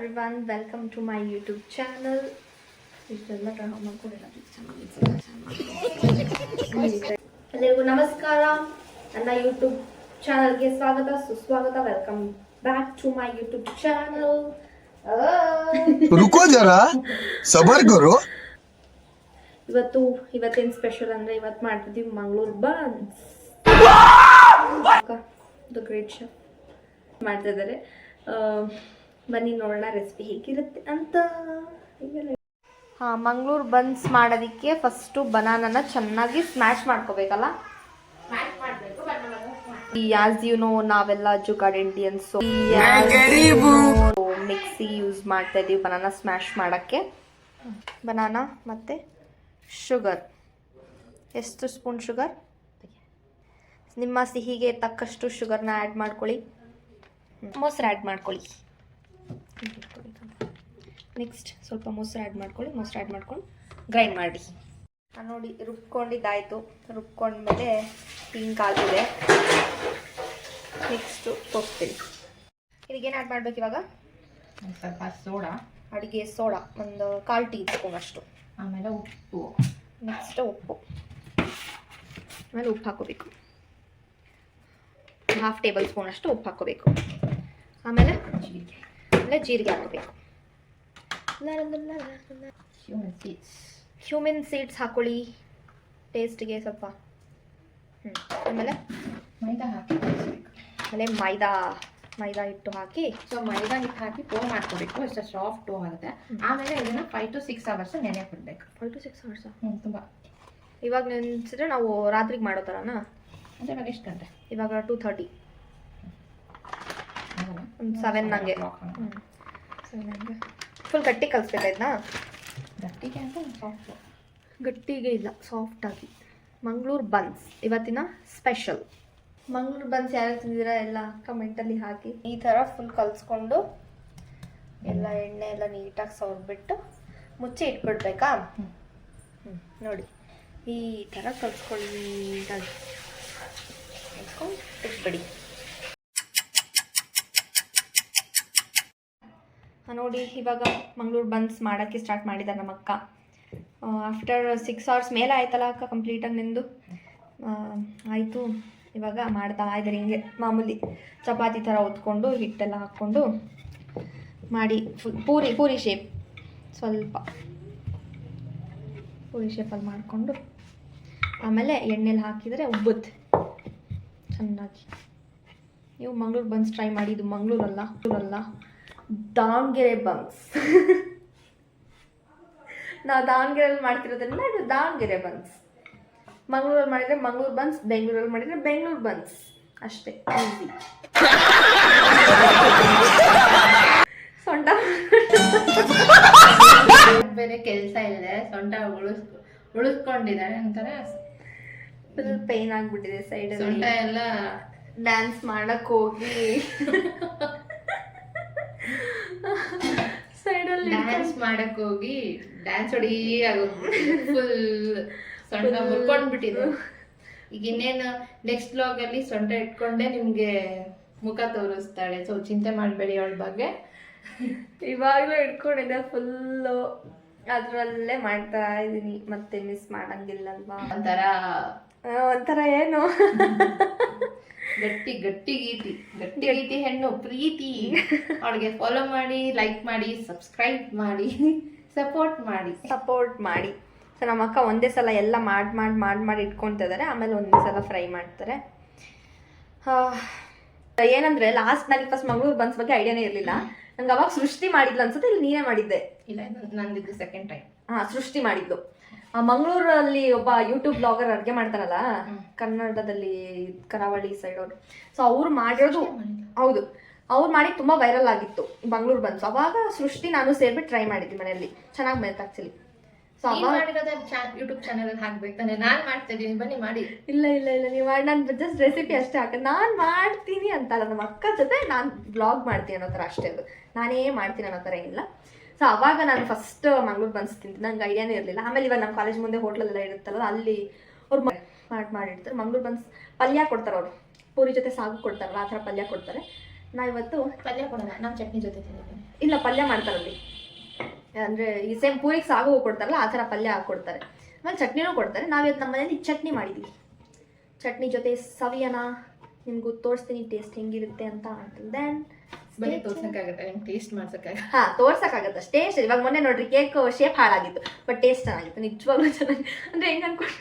everyone, welcome to my YouTube channel. ಎಲ್ಲರಿಗೂ ನಮಸ್ಕಾರ. ನನ್ನ ಯೂಟ್ಯೂಬ್ ಚಾನಲ್ಗೆ ಸ್ವಾಗತ ಸುಸ್ವಾಗತ. Welcome back to my YouTube channel. रुको जरा सबर करो. ಇವತ್ತೇನು ಸ್ಪೆಷಲ್ ಅಂದ್ರೆ ಇವತ್ತು ಮಾಡ್ತಿದ್ದೀವಿ Mangaluru buns. The great chef ಮಾಡ್ತಾ ಇದ್ದಾರೆ. ಬನ್ನಿ ನೋಡೋಣ ರೆಸಿಪಿ ಹೇಗಿರುತ್ತೆ ಅಂತ. ಮಂಗಳೂರು ಬನ್ಸ್ ಮಾಡೋದಕ್ಕೆ ಫಸ್ಟು ಬನಾನನ ಚೆನ್ನಾಗಿ ಸ್ಮ್ಯಾಶ್ ಮಾಡ್ಕೋಬೇಕಲ್ಲ. ಆಸ್ ಯು ನೋ ನಾವೆಲ್ಲ ಜುಗಾಡ್ ಇಂಡಿಯನ್ಸ್ ಮಿಕ್ಸಿ ಯೂಸ್ ಮಾಡ್ತಾ ಇದೀವಿ ಬನಾನಾ ಸ್ಮ್ಯಾಶ್ ಮಾಡೋಕ್ಕೆ. ಬನಾನಾ ಮತ್ತು ಶುಗರ್, ಎಷ್ಟು ಸ್ಪೂನ್ ಶುಗರ್? ನಿಮ್ಮ ಸಿಹಿಗೆ ತಕ್ಕಷ್ಟು ಶುಗರ್ನ ಆ್ಯಡ್ ಮಾಡ್ಕೊಳ್ಳಿ. ಮೊಸರು ಆ್ಯಡ್ ಮಾಡ್ಕೊಳ್ಳಿ. ನೆಕ್ಸ್ಟ್ ಸ್ವಲ್ಪ ಮೊಸರು ಆ್ಯಡ್ ಮಾಡ್ಕೊಳ್ಳಿ. ಮೊಸರು ಆ್ಯಡ್ ಮಾಡ್ಕೊಂಡು ಗ್ರೈಂಡ್ ಮಾಡಿ. ನೋಡಿ ರುಬ್ಕೊಂಡಿದ್ದಾಯಿತು. ರುಬ್ಕೊಂಡ್ಮೇಲೆ ಪಿಂಕ್ ಆಗಿದೆ. ನೆಕ್ಸ್ಟು ತೋರಿಸ್ತೀನಿ. ಇದಕ್ಕೇನು ಆ್ಯಡ್ ಮಾಡ್ಬೇಕು ಇವಾಗ? ಸ್ವಲ್ಪ ಸೋಡಾ, ಅಡುಗೆ ಸೋಡಾ ಒಂದು 1/4 ಟೀ ಸ್ಪೂನ್ ಅಷ್ಟು. ಆಮೇಲೆ ಉಪ್ಪು. ನೆಕ್ಸ್ಟ್ ಉಪ್ಪು. ಆಮೇಲೆ ಉಪ್ಪು ಹಾಕೋಬೇಕು. 1/2 ಟೇಬಲ್ ಸ್ಪೂನ್ ಅಷ್ಟು ಉಪ್ಪು ಹಾಕೋಬೇಕು. ಆಮೇಲೆ ಜೀರಿಗೆ ಹಾಕೋಬೇಕು. ಹ್ಯೂಮಿನ್ ಸೀಡ್ಸ್ ಹಾಕೊಳ್ಳಿ ಟೇಸ್ಟ್ಗೆ ಸ್ವಲ್ಪ. ಆಮೇಲೆ ಮೈದಾ ಹಾಕಿ ಆಮೇಲೆ ಮೈದಾ ಹಿಟ್ಟು ಹಾಕಿ. ಸೊ ಮೈದಾ ಹಿಟ್ಟು ಹಾಕಿ ಡೋ ಮಾಡ್ಕೋಬೇಕು. ಇಷ್ಟು ಸಾಫ್ಟ್ ಡೋ ಆಗುತ್ತೆ. ಆಮೇಲೆ ಇದನ್ನು 5 to 6 hours ನೆನೆ ಬಿಡಬೇಕು. 5 to 6 hours? ತುಂಬ. ಇವಾಗ ನೆನೆಸಿದ್ರೆ ನಾವು ರಾತ್ರಿಗೆ ಮಾಡೋ ಥರನಾ? ಅಂದರೆ ಇವಾಗ ಎಷ್ಟು ಗಂಟೆ? ಇವಾಗ 2:30, ಒಂದು 7 ನಂಗೆ. 7 ನಂಗೆ ಫುಲ್ ಗಟ್ಟಿ ಕಲಿಸ್ಬೇಕಾಯ್ತಾ? ಗಟ್ಟಿಗೆ ಅಂತ ಸಾಫ್ಟ್. ಗಟ್ಟಿಗೆ ಇಲ್ಲ, ಸಾಫ್ಟಾಗಿ. ಮಂಗಳೂರು ಬನ್ಸ್ ಇವತ್ತಿನ ಸ್ಪೆಷಲ್. ಮಂಗಳೂರು ಬನ್ಸ್ ಯಾರು ತಿಂದಿರಾ ಎಲ್ಲ ಕಮೆಂಟಲ್ಲಿ ಹಾಕಿ. ಈ ಥರ ಫುಲ್ ಕಲಿಸ್ಕೊಂಡು ಎಲ್ಲ ಎಣ್ಣೆ ಎಲ್ಲ ನೀಟಾಗಿ ಸವರ್ಬಿಟ್ಟು ಮುಚ್ಚಿ ಇಟ್ಬಿಡ್ಬೇಕಾ? ನೋಡಿ ಈ ಥರ ಕಲಿಸ್ಕೊಳ್ಳಿ ನೀಟಾಗಿ. ಕಲಿಸ್ಕೊಂಡು ಇಟ್ಬಿಡಿ. ನೋಡಿ ಇವಾಗ ಮಂಗಳೂರು ಬನ್ಸ್ ಮಾಡೋಕ್ಕೆ ಸ್ಟಾರ್ಟ್ ಮಾಡಿದ್ದಾರೆ ನಮ್ಮ ಅಕ್ಕ. ಆಫ್ಟರ್ 6 hours ಮೇಲೆ ಆಯ್ತಲ್ಲ ಅಕ್ಕ ಕಂಪ್ಲೀಟಾಗಿ ನಿಂದು? ಆಯಿತು. ಇವಾಗ ಮಾಡ್ತಾ ಇದ್ದಾರೆ ಹಿಂಗೆ ಮಾಮೂಲಿ ಚಪಾತಿ ಥರ ಹೊತ್ಕೊಂಡು ಹಿಟ್ಟೆಲ್ಲ ಹಾಕ್ಕೊಂಡು ಮಾಡಿ ಪೂರಿ ಶೇಪ್, ಸ್ವಲ್ಪ ಪೂರಿ ಶೇಪಲ್ಲಿ ಮಾಡಿಕೊಂಡು ಆಮೇಲೆ ಎಣ್ಣೆಲಿ ಹಾಕಿದರೆ ಉಬ್ಬುತ್ತೆ ಚೆನ್ನಾಗಿ. ನೀವು ಮಂಗಳೂರು ಬನ್ಸ್ ಟ್ರೈ ಮಾಡಿ. ಇದು ಮಂಗಳೂರಲ್ಲ ದಾವಣಗೆರೆ ಬನ್ಸ್. ನಾವು ದಾವಣಗೆರೆಯಲ್ಲಿ ಮಾಡ್ತಿರೋದ್ರಿಂದ ಇದು ದಾವಣಗೆರೆ ಬನ್ಸ್. ಮಂಗಳೂರಲ್ಲಿ ಮಾಡಿದರೆ ಮಂಗಳೂರು ಬನ್ಸ್, ಬೆಂಗಳೂರಲ್ಲಿ ಮಾಡಿದರೆ ಬೆಂಗಳೂರು ಬನ್ಸ್ ಅಷ್ಟೇ. ಈಸಿ. ಸೊಂಟ ಬೇರೆ ಕೆಲಸ ಇದೆ. ಸೊಂಟ ಉಳಿಸ್ಕೊಂಡಿದ್ದಾರೆ ಅಂತಾರೆ. ಫುಲ್ ಪೇನ್ ಆಗಿಬಿಟ್ಟಿದೆ ಸೈಡಲ್ಲಿ. ಸೊಂಟ ಎಲ್ಲ ಡ್ಯಾನ್ಸ್ ಮಾಡಕ್ಕೆ ಹೋಗಿ ಸೈಡಲ್ಲಿ ಡ್ಯಾನ್ಸ್ ಮಾಡಕ್ ಹೋಗಿ ಡ್ಯಾನ್ಸ್ ಹೊಡಿ ಆಗೋಗ್ಬಿಟ್ಟಿದೆ. ಫುಲ್ ಸೊಂಟ ಮುರ್ಕೊಂಡ್ಬಿಟ್ಟಿದೆ. ಈಗ ಇನ್ನೇನು ನೆಕ್ಸ್ಟ್ ಬ್ಲಾಗ್ ಅಲ್ಲಿ ಸೊಂಟ ಇಟ್ಕೊಂಡೆ ನಿಮ್ಗೆ ಮುಖ ತೋರಿಸ್ತಾಳೆ. ಸೊ ಚಿಂತೆ ಮಾಡಬೇಡಿ ಅವಳ ಬಗ್ಗೆ. ಇವಾಗಲೂ ಇಟ್ಕೊಂಡಿದ್ದೆ ಫುಲ್ಲು. ಅದರಲ್ಲೇ ಮಾಡ್ತಾ ಇದ್ದೀನಿ. ಮತ್ತೆ ಮಿಸ್ ಮಾಡಂಗಿಲ್ಲಲ್ವಾ? ಒಂಥರ ಏನು ಗಟ್ಟಿ ಗೀತಿ ಹೆಣ್ಣು ಪ್ರೀತಿ. ಅವಳಿಗೆ ಫಾಲೋ ಮಾಡಿ, ಲೈಕ್ ಮಾಡಿ, ಸಬ್ಸ್ಕ್ರೈಬ್ ಮಾಡಿ, ಸಪೋರ್ಟ್ ಮಾಡಿ. ಸೊ ನಮ್ಮ ಅಕ್ಕ ಒಂದೇ ಸಲ ಎಲ್ಲ ಮಾಡಿ ಇಟ್ಕೊಳ್ತಾ ಇದ್ದಾರೆ. ಆಮೇಲೆ ಒಂದೇ ಸಲ ಫ್ರೈ ಮಾಡ್ತಾರೆ. ಏನಂದ್ರೆ ಲಾಸ್ಟ್ ನನಗೆ ಫಸ್ಟ್ ಮಂಗಳೂರು ಬನ್ಸ್ ಬಗ್ಗೆ ಐಡಿಯಾನೇ ಇರಲಿಲ್ಲ. ನಂಗೆ ಅವಾಗ ಸೃಷ್ಟಿ ಮಾಡಿದ್ಲು ಅನ್ಸುತ್ತೆ, ಇಲ್ಲಿ ನೀನೇ ಮಾಡಿದ್ದೆ? ಇಲ್ಲ, ನಂದಿದ್ದು ಸೆಕೆಂಡ್ ಟೈಮ್. ಸೃಷ್ಟಿ ಮಾಡಿದ್ಲು. ಮಂಗಳೂರಲ್ಲಿ ಒಬ್ಬ ಯೂಟ್ಯೂಬ್ ಬ್ಲಾಗರ್ ಅಡುಗೆ ಮಾಡ್ತಾರಲ್ಲ, ಕನ್ನಡದಲ್ಲಿ ಕರಾವಳಿ ಸೈಡ್ ಅವರು. ಸೊ ಅವ್ರು ಮಾಡಿರೋದು ಹೌದು, ಅವ್ರು ಮಾಡಿ ತುಂಬಾ ವೈರಲ್ ಆಗಿತ್ತು ಮಂಗಳೂರು ಬನ್ಸ್. ಅವಾಗ ಸೃಷ್ಟಿ ನಾನು ಸೇರ್ಬಿಟ್ಟು ಟ್ರೈ ಮಾಡಿದ್ವಿ ಮನೆಯಲ್ಲಿ. ಚೆನ್ನಾಗಿ ಬಂತು ಆಕ್ಚುಲಿ. ಸೊ ಯೂಟ್ಯೂಬ್ ಚಾನಲ್ ಹಾಕ್ಬೇಕು ತಾನೆ? ನಾನ್ ಮಾಡ್ತಾ ಇದೀನಿ, ಬನ್ನಿ ಮಾಡಿ. ಇಲ್ಲ ನೀವು ಮಾಡಿ, ನಾನು ಜಸ್ಟ್ ರೆಸಿಪಿ ಅಷ್ಟೇ ಹಾಕೋದು. ನಾನು ಮಾಡ್ತೀನಿ ಅಂತಲ್ಲ, ನಮ್ಮ ಅಕ್ಕ ಜೊತೆ ನಾನು ಬ್ಲಾಗ್ ಮಾಡ್ತೀನಿ ಅನ್ನೋ ಥರ ಅಷ್ಟೇ. ಅದು ನಾನೇ ಮಾಡ್ತೀನಿ ಅನ್ನೋ ಥರ ಏನಿಲ್ಲ. ಸೊ ಅವಾಗ ನಾನು ಫಸ್ಟ್ ಮಂಗಳೂರು ಬನ್ಸ್ ತಿಂತೀನಿ. ನಂಗೆ ಐಡಿಯಾನೇ ಇರಲಿಲ್ಲ. ಆಮೇಲೆ ಇವಾಗ ನಮ್ಮ ಕಾಲೇಜ್ ಮುಂದೆ ಹೋಟ್ಲೆಲ್ಲ ಇರುತ್ತಲ್ಲ, ಅಲ್ಲಿ ಅವ್ರು ಮಾಡಿರ್ತಾರೆ ಮಂಗಳೂರು ಬನ್ಸ್. ಪಲ್ಯ ಕೊಡ್ತಾರೆ ಅವರು, ಪೂರಿ ಜೊತೆ ಸಾಗು ಕೊಡ್ತಾರಲ್ಲ ಆ ಥರ ಪಲ್ಯ ಕೊಡ್ತಾರೆ. ನಾ ಇವತ್ತು ಪಲ್ಯ ಕೊಡೋಣ, ನಾನು ಚಟ್ನಿ ಜೊತೆ ತಿಂದಿದ್ದೀನಿ. ಇಲ್ಲ ಪಲ್ಯ ಮಾಡ್ತಾರಲ್ಲಿ, ಅಂದರೆ ಈ ಸೇಮ್ ಪೂರಿಗೆ ಸಾಗು ಕೊಡ್ತಾರಲ್ಲ ಆ ಥರ ಪಲ್ಯ ಹಾಕ್ಕೊಡ್ತಾರೆ. ಆಮೇಲೆ ಚಟ್ನಿನೂ ಕೊಡ್ತಾರೆ. ನಾವಿವತ್ತು ನಮ್ಮ ಮನೇಲಿ ಚಟ್ನಿ ಮಾಡಿದ್ದೀವಿ. ಚಟ್ನಿ ಜೊತೆ ಸವಿಯನ ನಿಮ್ಗೂ ತೋರಿಸ್ತೀನಿ ಟೇಸ್ಟ್ ಹೆಂಗಿರುತ್ತೆ ಅಂತ. ದೆನ್ ತೋರ್ಸಕ್ಕಾಗತ್ತೆ ನಿಮ್ಗೆ ಟೇಸ್ಟ್ ಮಾಡ್ಸಕ್ಕಾಗ? ಹಾಂ ತೋರ್ಸಕ್ಕಾಗತ್ತೆ ಟೇಸ್ಟ್. ಇವಾಗ ಮೊನ್ನೆ ನೋಡ್ರಿ ಕೇಕ್ ಶೇಪ್ ಹಾಳಾಗಿತ್ತು, ಬಟ್ ಟೇಸ್ಟ್ ಚೆನ್ನಾಗಿತ್ತು, ನಿಜವಾಗ್ಲೂ ಚೆನ್ನಾಗಿ. ಅಂದರೆ ಹೆಂಗೆ ಅನ್ಕೊಂಡು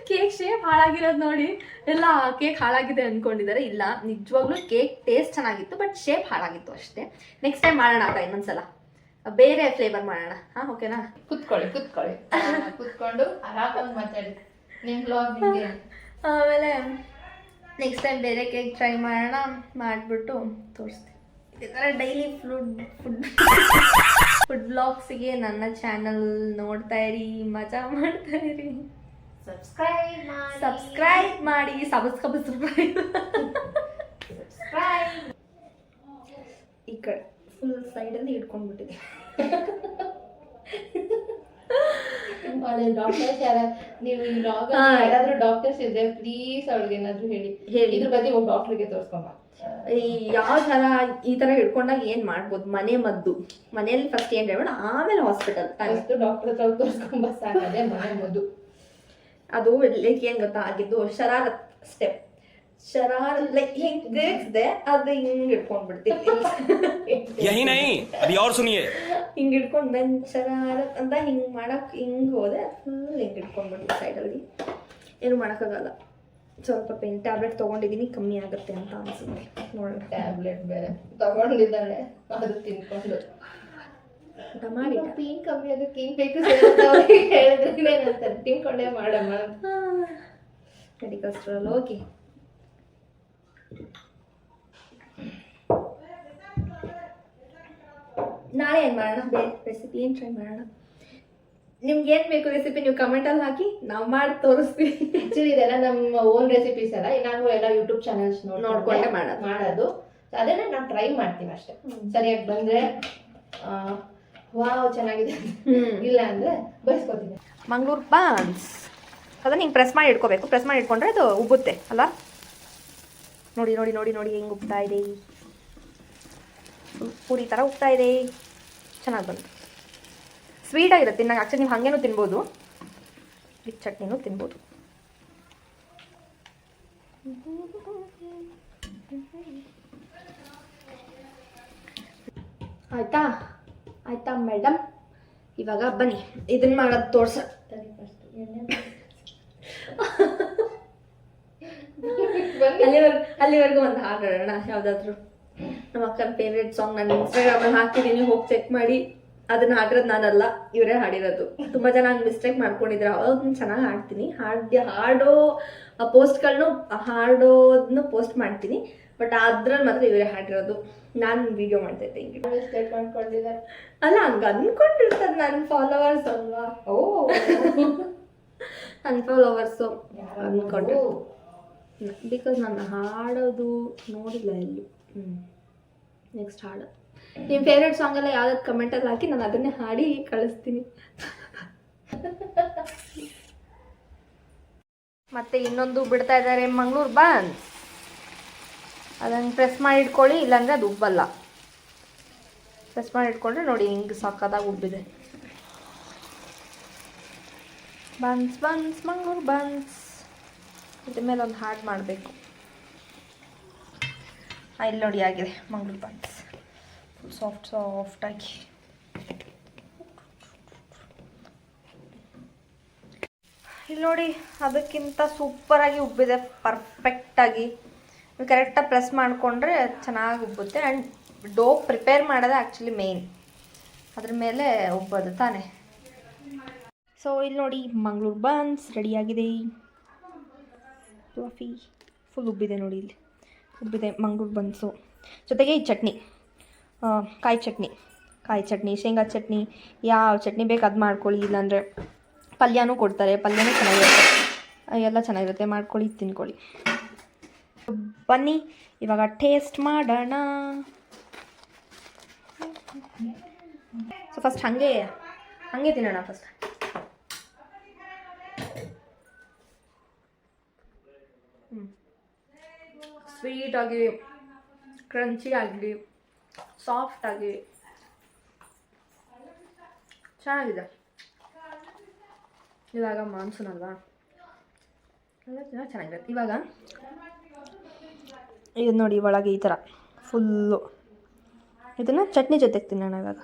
ಕೇಕ್ ಶೇಪ್ ಹಾಳಾಗಿರೋದು ನೋಡಿ ಎಲ್ಲ ಕೇಕ್ ಹಾಳಾಗಿದೆ ಅಂದ್ಕೊಂಡಿದ್ದಾರೆ. ಇಲ್ಲ, ನಿಜವಾಗ್ಲೂ ಕೇಕ್ ಟೇಸ್ಟ್ ಚೆನ್ನಾಗಿತ್ತು, ಬಟ್ ಶೇಪ್ ಹಾಳಾಗಿತ್ತು ಅಷ್ಟೇ. ನೆಕ್ಸ್ಟ್ ಟೈಮ್ ಮಾಡೋಣ ಅಕ್ಕ, ಇನ್ನೊಂದ್ಸಲ ಬೇರೆ ಫ್ಲೇವರ್ ಮಾಡೋಣ. ಹಾಂ ಓಕೆನಾ? ಕುತ್ಕೊಳ್ಳಿ ಕುತ್ಕೊಂಡು ಆರಾಮಾಗಿ ಮಾತಾಡಿ. ನಿಮ್ಮ ಬ್ಲಾಗ್ ನಿಮಗೆ ಆಮೇಲೆ ನೆಕ್ಸ್ಟ್ ಟೈಮ್ ಬೇರೆ ಕೇಕ್ ಟ್ರೈ ಮಾಡೋಣ, ಮಾಡಿಬಿಟ್ಟು ತೋರಿಸ್ತೀನಿ. ಇದೇ ಥರ ಡೈಲಿ ಫುಡ್ ಬ್ಲಾಗ್ಸಿಗೆ ನನ್ನ ಚಾನಲ್ ನೋಡ್ತಾ ಇರಿ, ಮಜಾ ಮಾಡ್ತಾ ಇರಿ. ಸಬ್ಸ್ಕ್ರೈಬ್ ಮಾಡಿ ಈ ಕಡೆ ಫುಲ್ ಸೈಡಲ್ಲಿ ಹಿಡ್ಕೊಂಡ್ಬಿಟ್ಟಿದೆ. ಡಾಕ್ಟರ್ಸ್ ನೀವು ಈ ಬ್ಲಾಗ್ ಯಾರಾದ್ರೂ ಡಾಕ್ಟರ್ಸ್ ಇದ್ರೆ ಪ್ಲೀಸ್ ಅವ್ರಿಗೆ ಏನಾದ್ರು ಹೇಳಿ ಇದ್ರ ಬಗ್ಗೆ ಒಬ್ಬ ಡಾಕ್ಟರ್ಗೆ ತೋರಿಸ್ಕೊಂಬ. ಯಾವ ಥರ ಈ ಥರ ಹಿಡ್ಕೊಂಡಾಗ ಏನು ಮಾಡ್ಬೋದು? ಮನೆ ಮದ್ದು, ಮನೆಯಲ್ಲಿ ಫಸ್ಟ್ ಏನು ಹೇಳೋಣ, ಆಮೇಲೆ ಹಾಸ್ಪಿಟಲ್. ಡಾಕ್ಟರ್ ಹತ್ರ ತೋರಿಸ್ಕೊಂಬ ಸಾಕದೆ ಮನೆ ಮದ್ದು. ಅದು ಲೈಕ್ ಏನು ಗೊತ್ತಾ ಆಗಿದ್ದು, ಶರಾರತ್ ಸ್ಟೆಪ್. ಶರಾರತ್ ಲೈಕ್ ಹಿಂಗೆ ಅದು ಹಿಂಗೆ ಹಿಡ್ಕೊಂಡ್ಬಿಡ್ತೀನಿ. ಹಿಂಗೆ ಹಿಡ್ಕೊಂಡು ಬೆನ್ ಶರಾರತ್ ಅಂತ ಹಿಂಗೆ ಮಾಡಕ್ಕೆ ಹಿಂಗೆ ಹೋದೆ, ಫುಲ್ ಹಿಂಗೆ ಹಿಡ್ಕೊಂಡ್ಬಿಡ್ತೀನಿ ಸೈಡಲ್ಲಿ. ಏನು ಮಾಡೋಕ್ಕಾಗಲ್ಲ. ಸ್ವಲ್ಪ ಪೇನ್ ಟ್ಯಾಬ್ಲೆಟ್ ತೊಗೊಂಡಿದ್ದೀನಿ, ಕಮ್ಮಿ ಆಗುತ್ತೆ ಅಂತ ಅನ್ಸುತ್ತೆ. ನೋಡೋಣ. ಟ್ಯಾಬ್ಲೆಟ್ ಬೇರೆ ತಗೊಂಡಿದ್ದಾಳೆ, ಅದು ತಿನ್ಕೊಂಡು ಊಟ ಮಾಡಿ ಪೇನ್ ಕಮ್ಮಿ ಆಗೋಕ್ಕೆ ಏನು ಬೇಕು ಹೇಳಿದ್ರೆ ಏನಂತಾರೆ, ತಿನ್ಕೊಂಡೇ ಮಾಡಮ್ಮ. Medical okay. ನಾಳೆ ಏನು ಮಾಡೋಣ? ಬೇರೆ ರೆಸಿಪಿ ಏನು ಟ್ರೈ ಮಾಡೋಣ? ನಿಮ್ಗೆ ಏನು ಬೇಕು ರೆಸಿಪಿ ನೀವು ಕಮೆಂಟಲ್ಲಿ ಹಾಕಿ, ನಾವು ಮಾಡಿ ತೋರಿಸ್ತೀವಿ. ಆ್ಯಕ್ಚುಲಿ ಇದೆಲ್ಲ ನಮ್ಮ ಓನ್ ರೆಸಿಪೀಸ್ ಅಲ್ಲ, ನಾವು ಎಲ್ಲ ಯೂಟ್ಯೂಬ್ ಚಾನಲ್ಸ್ ನೋಡ್ಕೊಂಡೆ ಮಾಡೋದು. ಅದನ್ನ ನಾವು ಟ್ರೈ ಮಾಡ್ತೀವಿ ಅಷ್ಟೇ. ಸರಿಯಾಗಿ ಬಂದರೆ ವಾವ್ ಚೆನ್ನಾಗಿದೆ, ಇಲ್ಲ ಅಂದರೆ ಬಯಸ್ಕೋತೀನಿ. ಮಂಗಳೂರು ಬನ್ಸ್ ಅದನ್ನ ಹಿಂಗೆ ಪ್ರೆಸ್ ಮಾಡಿ ಇಟ್ಕೋಬೇಕು. ಪ್ರೆಸ್ ಮಾಡಿ ಇಟ್ಕೊಂಡ್ರೆ ಅದು ಉಬ್ಬುತ್ತೆ ಅಲ್ಲ. ನೋಡಿ ನೋಡಿ ನೋಡಿ ನೋಡಿ ಹೆಂಗೆ ಉಬ್ತಾ ಇದೆ, ಪೂರಿ ಥರ ಉಬ್ತಾ ಇದೆ. ಚೆನ್ನಾಗಿ ಬಂತು, ಸ್ವೀಟಾಗಿರುತ್ತೆ. ನಂಗೆ ಆ್ಯಕ್ಚುಲಿ ನೀವು ಹಾಗೇನೂ ತಿನ್ಬೋದು, ವಿತ್ ಚಟ್ನಿನೂ ತಿನ್ಬೋದು. ಆಯ್ತಾ ಆಯ್ತಾ ಮೇಡಮ್? ಇವಾಗ ಬನ್ನಿ ಇದನ್ನ ಮಾಡೋದು ತೋರ್ಸ. ಅಲ್ಲಿವರೆಗೂ ಒಂದು ಹಾಡು ಹೇಳೋಣ ಯಾವುದಾದ್ರೂ. ನಮ್ಮ ಅಕ್ಕನ ಫೇವ್ರೇಟ್ ಸಾಂಗ್ ನಾನು ಇನ್ಸ್ಟಾಗ್ರಾಮಲ್ಲಿ ಹಾಕಿದ್ದೀನಿ, ಹೋಗಿ ಚೆಕ್ ಮಾಡಿ. ಅದನ್ನ ಹಾಡಿರೋದು ನಾನಲ್ಲ, ಇವರೇ ಹಾಡಿರೋದು. ತುಂಬ ಜನ ಹಂಗೆ ಮಿಸ್ಟೇಕ್ ಮಾಡ್ಕೊಂಡಿದ್ರು. ಅವಾಗ ಚೆನ್ನಾಗಿ ಹಾಡ್ತೀನಿ, ಹಾಡೋ ಪೋಸ್ಟ್ಗಳನ್ನೂ ಹಾಡೋದನ್ನು ಪೋಸ್ಟ್ ಮಾಡ್ತೀನಿ, ಬಟ್ ಅದ್ರಲ್ಲಿ ಮಾತ್ರ ಇವರೇ ಹಾಡಿರೋದು. ನಾನು ವಿಡಿಯೋ ಮಾಡ್ತೈತೆ ಹಿಂಗೆ ಮಿಸ್ಟೇಕ್ ಮಾಡ್ಕೊಂಡಿದ್ದಾರೆ ಅಲ್ಲ, ಹಂಗೆ ಅಂದ್ಕೊಂಡಿರ್ತಾರೆ ನನ್ನ ಫಾಲೋವರ್ಸ್ ಅಲ್ವಾ. ಓ ನನ್ನ ಫಾಲೋವರ್ಸು ಅಂದ್ಕೊಂಡು, ಬಿಕಾಸ್ ನಾನು ಹಾಡೋದು ನೋಡಿಲ್ಲ ಎಲ್ಲೂ. ನೆಕ್ಸ್ಟ್ ಹಾಡು ನಿಮ್ಮ ಫೇವ್ರೇಟ್ ಸಾಂಗ್ ಎಲ್ಲ ಯಾವ್ದಾದ್ರು ಕಮೆಂಟಲ್ಲಿ ಹಾಕಿ, ನಾನು ಅದನ್ನೇ ಹಾಡಿ ಕಳಿಸ್ತೀನಿ. ಮತ್ತೆ ಇನ್ನೊಂದು ಬಿಡ್ತಾ ಇದ್ದಾರೆ, ಮಂಗಳೂರು ಬನ್ಸ್. ಅದನ್ನು ಪ್ರೆಸ್ ಮಾಡಿ ಇಟ್ಕೊಳ್ಳಿ, ಇಲ್ಲಾಂದರೆ ಅದು ಉಬ್ಬಲ್ಲ. ಪ್ರೆಸ್ ಮಾಡಿ ಇಟ್ಕೊಂಡ್ರೆ ನೋಡಿ ಹಿಂಗೆ ಸಕ್ಕದಾಗಿ ಉಬ್ಬಿದೆ. Buns buns Mangaluru buns. ಇದ್ರ ಮೇಲೆ ಒಂದು ಹಾಡು ಮಾಡಬೇಕು. ಇಲ್ಲಿ ನೋಡಿ ಆಗಿದೆ ಮಂಗಳೂರು ಬನ್ಸ್, ಸಾಫ್ಟಾಗಿ. ಇಲ್ಲಿ ನೋಡಿ, ಅದಕ್ಕಿಂತ ಸೂಪರಾಗಿ ಉಬ್ಬಿದೆ, ಪರ್ಫೆಕ್ಟಾಗಿ. ಕರೆಕ್ಟಾಗಿ ಪ್ರೆಸ್ ಮಾಡಿಕೊಂಡ್ರೆ ಚೆನ್ನಾಗಿ ಉಬ್ಬುತ್ತೆ. ಆ್ಯಂಡ್ ಡೋ ಪ್ರಿಪೇರ್ ಮಾಡೋದೇ ಆ್ಯಕ್ಚುಲಿ ಮೇನ್, ಅದ್ರ ಮೇಲೆ ಉಬ್ಬೋದು ತಾನೇ. ಸೊ ಇಲ್ಲಿ ನೋಡಿ ಮಂಗಳೂರು ಬನ್ಸ್ ರೆಡಿಯಾಗಿದೆ. ಫ್ಲಫಿ ಫುಲ್ ಉಬ್ಬಿದೆ ನೋಡಿ, ಇಲ್ಲಿ ಉಬ್ಬಿದೆ ಮಂಗಳೂರು ಬನ್ಸು. ಜೊತೆಗೆ ಈ ಚಟ್ನಿ, ಕಾಯಿ ಚಟ್ನಿ, ಶೇಂಗಾ ಚಟ್ನಿ, ಯಾವ ಚಟ್ನಿ ಬೇಕು ಅದು ಮಾಡ್ಕೊಳ್ಳಿ. ಇಲ್ಲಾಂದರೆ ಪಲ್ಯನೂ ಕೊಡ್ತಾರೆ, ಪಲ್ಯನೂ ಚೆನ್ನಾಗಿರುತ್ತೆ, ಎಲ್ಲ ಚೆನ್ನಾಗಿರುತ್ತೆ, ಮಾಡ್ಕೊಳ್ಳಿ, ತಿನ್ಕೊಳ್ಳಿ. ಬನ್ನಿ ಇವಾಗ ಟೇಸ್ಟ್ ಮಾಡೋಣ. ಸೊ ಫಸ್ಟ್ ಹಾಗೆ ತಿನ್ನೋಣ. ಫಸ್ಟ್ ಸ್ವೀಟಾಗಿ, ಕ್ರಂಚಿ ಆಗಲಿ, ಸಾಫ್ಟಾಗಿ ಚೆನ್ನಾಗಿದೆ. ಇವಾಗ ಮಾನ್ಸೂನ್ ಅಲ್ವಾ, ಎಲ್ಲ ಚೆನ್ನಾಗಿರುತ್ತೆ. ಇವಾಗ ಇದು ನೋಡಿ ಒಳಗೆ ಈ ಥರ ಫುಲ್ಲು ಇದನ್ನು ಚಟ್ನಿ ಜೊತೆಗೆ ತಿನ್ನೋಣ. ಇವಾಗ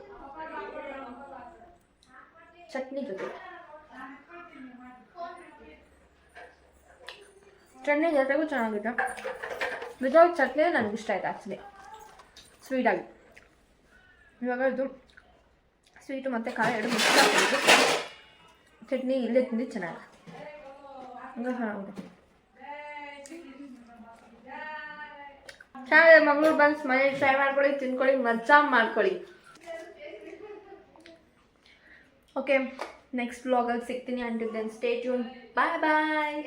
ಚಟ್ನಿ ಜೊತೆಗೂ ಚೆನ್ನಾಗಿದೆ. ವಿತೌಟ್ ಚಟ್ನಿ ನನಗಿಷ್ಟ ಆಯ್ತು ಆ್ಯಕ್ಚುಲಿ, ಸ್ವೀಟಾಗಿ. ಇವಾಗ ಇದು ಸ್ವೀಟು ಮತ್ತು ಖಾರ ಎರಡು ಮಿಕ್ಸ್ ಆಗ್ತಿದ್ದು ಚಟ್ನಿ ಇಲ್ಲೇ ತಿಂದಿದ್ದು ಚೆನ್ನಾಗಿದೆ. ಹಂಗೆ ಚೆನ್ನಾಗಿದೆ. ಚೆನ್ನಾಗಿದೆ. ಮಂಗಳೂರು ಬನ್ಸ್ ಮನೇಲಿ ಟ್ರೈ ಮಾಡ್ಕೊಳ್ಳಿ, ತಿನ್ಕೊಳ್ಳಿ, ಮಜಾ ಮಾಡ್ಕೊಳ್ಳಿ. ಓಕೆ, ನೆಕ್ಸ್ಟ್ ವ್ಲಾಗಲ್ಲಿ ಸಿಗ್ತೀನಿ. Until then stay tune. Bye ಬಾಯ್.